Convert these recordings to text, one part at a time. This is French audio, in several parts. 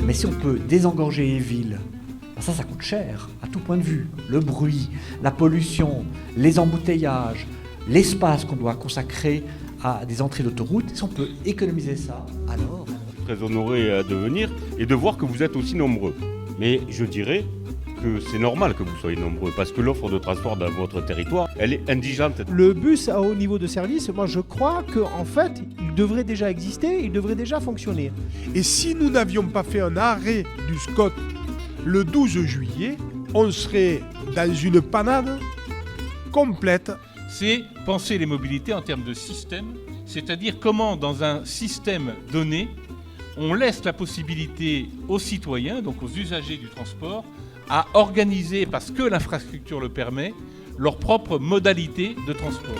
Mais si on peut désengorger les villes, ça coûte cher, à tout point de vue. Le bruit, la pollution, les embouteillages, l'espace qu'on doit consacrer à des entrées d'autoroute, si on peut économiser ça, alors... Très honoré de venir et de voir que vous êtes aussi nombreux. Mais je dirais que c'est normal que vous soyez nombreux, parce que l'offre de transport dans votre territoire, elle est indigente. Le bus à haut niveau de service, moi je crois qu'en fait, il devrait déjà exister, il devrait déjà fonctionner. Et si nous n'avions pas fait un arrêt du SCOT le 12 juillet, on serait dans une panade complète. C'est penser les mobilités en termes de système, c'est-à-dire comment dans un système donné, on laisse la possibilité aux citoyens, donc aux usagers du transport, à organiser, parce que l'infrastructure le permet, leur propre modalité de transport.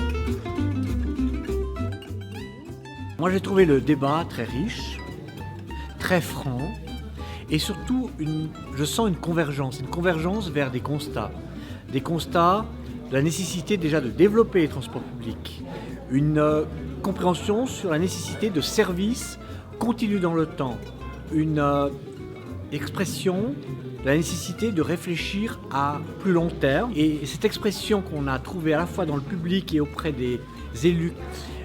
Moi j'ai trouvé le débat très riche, très franc, et surtout je sens une convergence vers des constats de la nécessité déjà de développer les transports publics, une compréhension sur la nécessité de services continus dans le temps, une expression de la nécessité de réfléchir à plus long terme. Et cette expression qu'on a trouvée à la fois dans le public et auprès des élus,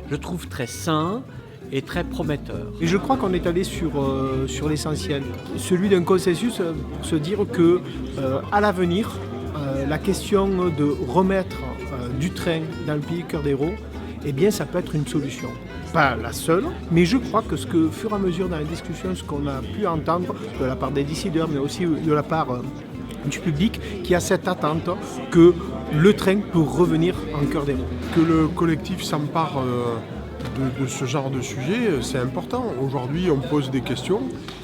je trouve très sain et très prometteur. Et je crois qu'on est allé sur l'essentiel, celui d'un consensus pour se dire que à l'avenir, la question de remettre du train dans le pays cœur d'héros, eh bien ça peut être une solution. Pas la seule, mais je crois que au fur et à mesure dans les discussions, ce qu'on a pu entendre de la part des décideurs, mais aussi de la part du public, qui a cette attente que le train peut revenir en cœur d'héros. Que le collectif s'empare de ce genre de sujet, c'est important. Aujourd'hui, on pose des questions,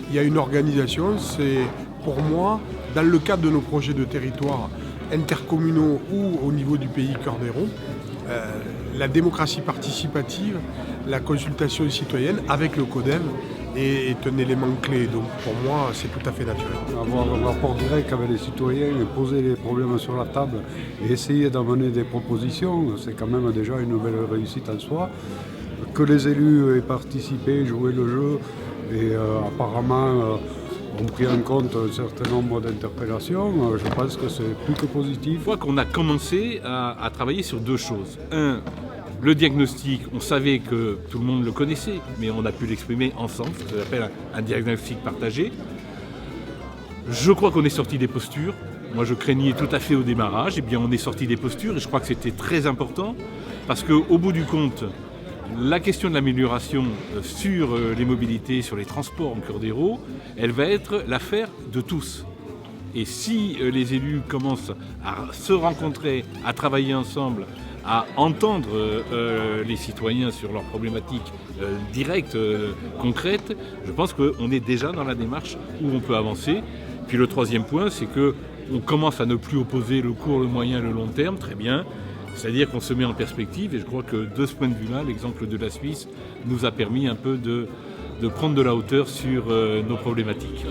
il y a une organisation, c'est pour moi, dans le cadre de nos projets de territoire intercommunaux ou au niveau du pays cœur d'héros, la démocratie participative, la consultation citoyenne avec le CODEV est un élément clé. Donc pour moi, c'est tout à fait naturel. Avoir un rapport direct avec les citoyens et poser les problèmes sur la table et essayer d'amener des propositions, c'est quand même déjà une belle réussite en soi. Que les élus aient participé, joué le jeu et apparemment ont pris en compte un certain nombre d'interpellations, je pense que c'est plus que positif. Je crois qu'on a commencé à travailler sur deux choses. Un, le diagnostic, on savait que tout le monde le connaissait, mais on a pu l'exprimer ensemble, ce qu'on appelle un diagnostic partagé. Je crois qu'on est sorti des postures. Moi, je craignais tout à fait au démarrage. Eh bien, on est sorti des postures et je crois que c'était très important parce qu'au bout du compte, la question de l'amélioration sur les mobilités, sur les transports en cœur d'héros, elle va être l'affaire de tous. Et si les élus commencent à se rencontrer, à travailler ensemble, à entendre les citoyens sur leurs problématiques directes, concrètes, je pense qu'on est déjà dans la démarche où on peut avancer. Puis le troisième point, c'est qu'on commence à ne plus opposer le court, le moyen et le long terme, très bien. C'est-à-dire qu'on se met en perspective et je crois que de ce point de vue-là, l'exemple de la Suisse nous a permis un peu de prendre de la hauteur sur nos problématiques.